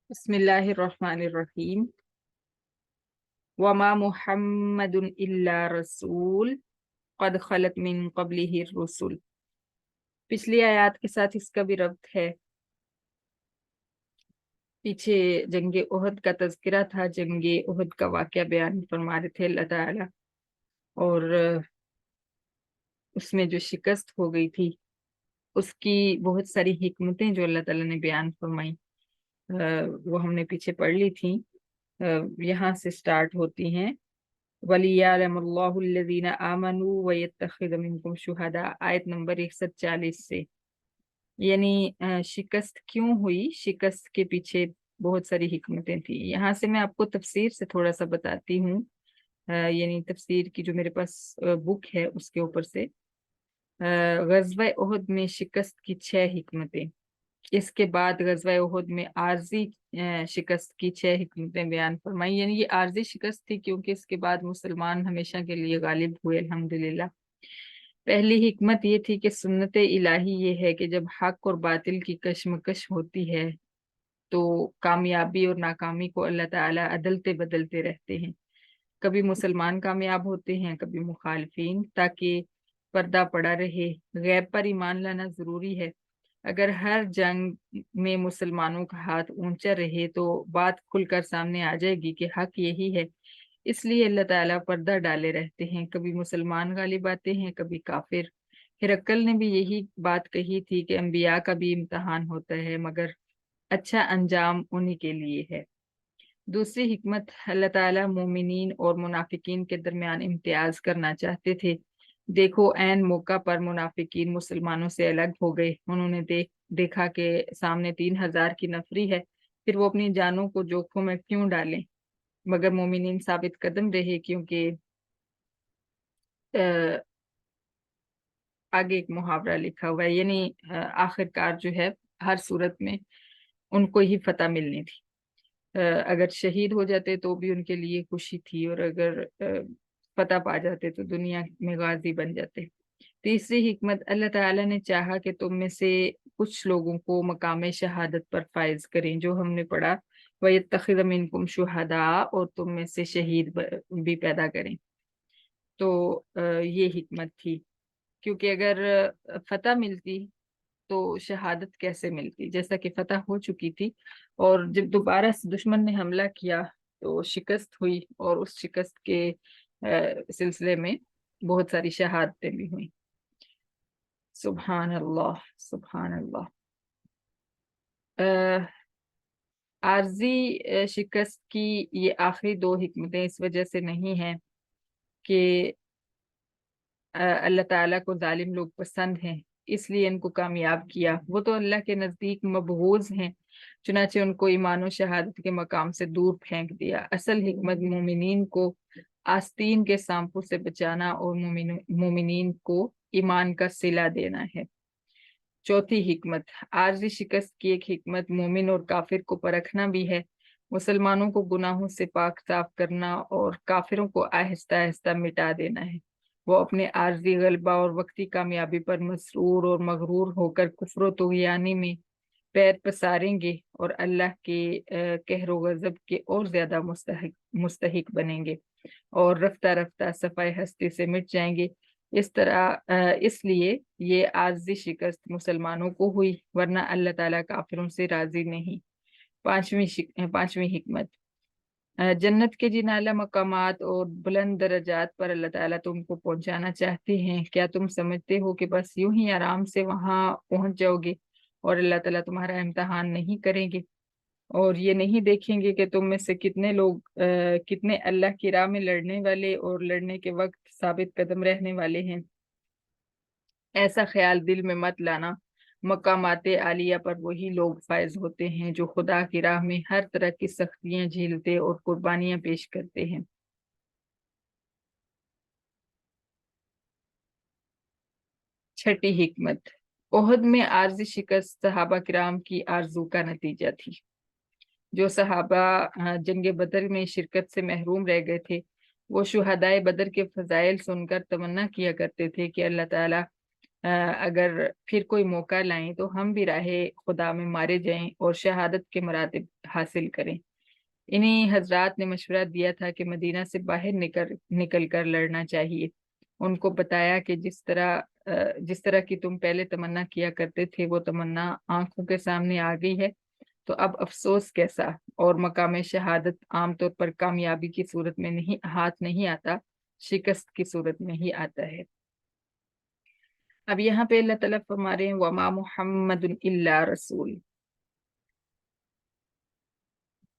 बिस्मिल्लाहिर्रहमानिर्रहीम। वमा मुहम्मदुन इल्ला रसूल क़द खलत मिन क़ब्लिहि रुसुल। पिछली आयत के साथ इसका भी रब्त है। पीछे जंगे उहद का तज़किरा था, जंगे उहद का वाक़या बयान फरमा रहे थे अल्लाह ताला, और उसमें जो शिकस्त हो गई थी उसकी बहुत सारी हिकमतें जो अल्लाह ताला ने बयान फरमाई, वो हमने पीछे पढ़ ली थी। यहाँ से स्टार्ट होती हैं। वलियअलमुल्लाहुल्लज़ीना आमनू व यत्तखिज़ मिनकुम शुहदा, आयत नंबर 140 से। यानी शिकस्त क्यों हुई, शिकस्त के पीछे बहुत सारी हिकमतें थी। यहाँ से मैं आपको तफसीर से थोड़ा सा बताती हूँ, यानी तफसीर की जो मेरे पास बुक है उसके ऊपर से। ग़ज़वा उहद में शिकस्त की 6 हिकमतें, इसके बाद ग़ज़वा उहद में आर्जी शिकस्त की 6 हिकमतें बयान फरमाई। यानी ये आर्जी शिकस्त थी क्योंकि इसके बाद मुसलमान हमेशा के लिए गालिब हुए अल्हम्दुलिल्लाह। पहली हिकमत ये थी कि सुन्नत इलाही ये है कि जब हक और बातिल की कशमकश होती है तो कामयाबी और नाकामी को अल्लाह ताला अदलते बदलते रहते हैं। कभी मुसलमान कामयाब होते हैं, कभी मुखालिफिन, ताकि पर्दा पड़ा रहे। गैब पर ईमान लाना जरूरी है। अगर हर जंग में मुसलमानों का हाथ ऊंचा रहे तो बात खुलकर सामने आ जाएगी कि हक यही है। इसलिए अल्लाह ताला पर्दा डाले रहते हैं, कभी मुसलमान गालिब आते हैं, कभी काफिर। हिरक्कल ने भी यही बात कही थी कि अंबिया का भी इम्तहान होता है, मगर अच्छा अंजाम उन्हीं के लिए है। दूसरी हिकमत, अल्लाह ताला मोमिनीन और मुनाफिकीन के दरमियान इम्तियाज करना चाहते थे। देखो ऐन मौका पर मुनाफिकीन मुसलमानों से अलग हो गए। उन्होंने देखा कि सामने 3,000 की नफरी है, फिर वो अपनी जानों को जोखों में क्यों डालें। मगर मोमिनीन साबित कदम रहे, क्योंकि अ, आगे एक मुहावरा लिखा हुआ है, यानी आखिरकार जो है हर सूरत में उनको ही फतह मिलनी थी। अगर शहीद हो जाते तो भी उनके लिए खुशी थी, और अगर फतह पा जाते तो दुनिया में गाजी बन जाते। तीसरी हिकमत, अल्लाह ताला ने चाहा कि तुम में से कुछ लोगों को मकाम शहादत पर फाइज करें, जो हमने पढ़ा, वयत्तखिज़ मिनकुम शुहदा, और तुम में से शहीद भी पैदा करें। तो ये हिकमत थी, क्योंकि अगर फतह मिलती तो शहादत कैसे मिलती, जैसा कि फतह हो चुकी थी, और जब दोबारा से दुश्मन ने हमला किया तो शिकस्त हुई, और उस शिकस्त के सिलसिले में बहुत सारी शहादतें भी हुई। सुभान अल्लाह, सुभान अल्लाह। आर्जी शिकस्त की ये आखिरी 2 हिकमतें इस वजह से नहीं हैं कि अल्लाह ताला को जालिम लोग पसंद हैं इसलिए इनको कामयाब किया। वो तो अल्लाह के नज़दीक मबगूज हैं, चुनाचे उनको ईमान और शहादत के मकाम से दूर फेंक दिया। असल हिकमत मोमिनीन को आस्तीन के सांपों से बचाना और मोमिनीन को ईमान का सिला देना है। चौथी हिकमत, आर्जी शिकस्त की एक हिकमत मोमिन और काफिर को परखना भी है। मुसलमानों को गुनाहों से पाक साफ करना और काफिरों को आहिस्ता आहिस्ता मिटा देना है। वो अपने आर्जी गलबा और वक्ती कामयाबी पर मसरूर और मगरूर होकर कुफ्र तुगयानी में पैर पसारेंगे और अल्लाह के कहरो गजब के और ज्यादा मुस्तहिक बनेंगे, और रफ्ता रफ्ता सफाई हस्ती से मिट जाएंगे। इस तरह इसलिए ये आर्जी शिकस्त मुसलमानों को हुई, वरना अल्लाह ताला काफिरों से राजी नहीं। पांचवी हिकमत, जन्नत के जिन आला मकामात और बुलंद दर्जात पर अल्लाह ताला तुमको पहुंचाना चाहते हैं, क्या तुम समझते हो कि बस यूं ही आराम से वहां पहुंच जाओगे और अल्लाह ताला तुम्हारा इम्तहान नहीं करेंगे, और ये नहीं देखेंगे कि तुम में से कितने लोग कितने अल्लाह की राह में लड़ने वाले और लड़ने के वक्त साबित कदम रहने वाले हैं। ऐसा ख्याल दिल में मत लाना। मकामाते आलिया पर वही लोग फायज होते हैं जो खुदा की राह में हर तरह की सख्तियां झेलते और कुर्बानियां पेश करते हैं। छठी हिकमत, ओहद में आर्जी शिकस्त सहाबा किराम की आरजू का नतीजा थी। जो सहाबा जंग बदर में शिरकत से महरूम रह गए थे, वो शुहदाए बदर के फजाइल सुनकर तमन्ना किया करते थे कि अल्लाह ताला اگر پھر کوئی موقع لائیں تو ہم بھی راہ خدا میں مارے جائیں اور شہادت کے مراتب حاصل کریں۔ انہی حضرات نے مشورہ دیا تھا کہ مدینہ سے باہر نکل کر لڑنا چاہیے۔ ان کو بتایا کہ جس طرح کی تم پہلے تمنا کیا کرتے تھے وہ تمنا آنکھوں کے سامنے آ گئی ہے، تو اب افسوس کیسا۔ اور مقام شہادت عام طور پر کامیابی کی صورت میں ہاتھ نہیں آتا، شکست کی صورت میں ہی آتا ہے۔ اب یہاں پہ اللہ تعالیٰ فرما رہے ہیں وَمَا مُحَمَّدٌ إِلَّا رَسُولٌ،